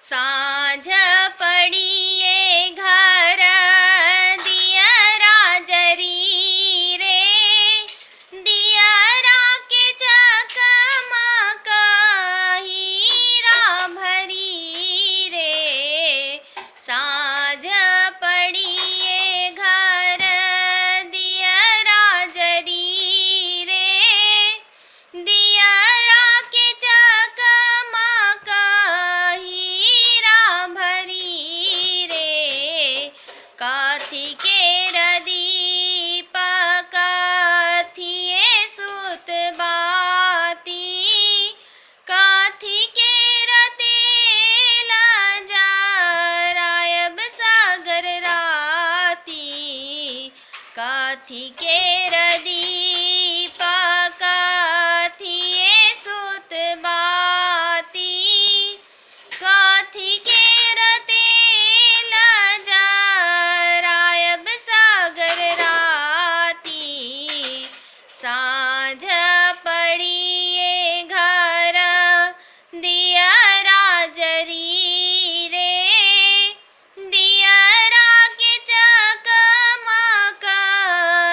साँझ पड़िए घर दियरा जरी रे, दियरा के चकमक हीरा भरी रे। साँझ पड़िए घर दियरा जरी रे, दियरा के चकमक हीरा भरी रे। काथी के दीप काथिए सुत बाती, काथी के तेल जरायब सागर राती। काथी के दीप काथिए सुत बाती, काथी के तेल जरायब सागर राती। साँझ पड़िए घर दियरा जरी रे, दियरा के चकमक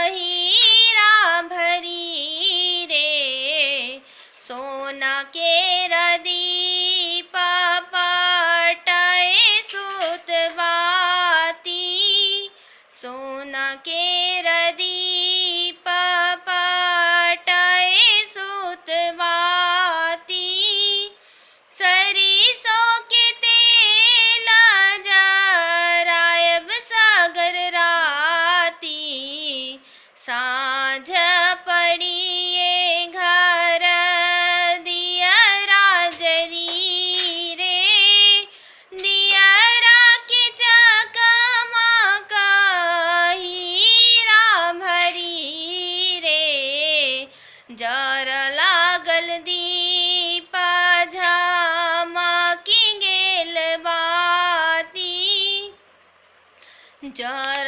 हीरा भरी रे। सोना के दीप पाटाए सुत बाती, सोना के दीप पाटाए सुत बाती। सरिसों के तेल जरायब सागर राती। साँझ पड़िए घर दियरा जरी रे, दियरा के चकमक हीरा भरी रे। जर लागल दीप झमकी गेल बाती, जर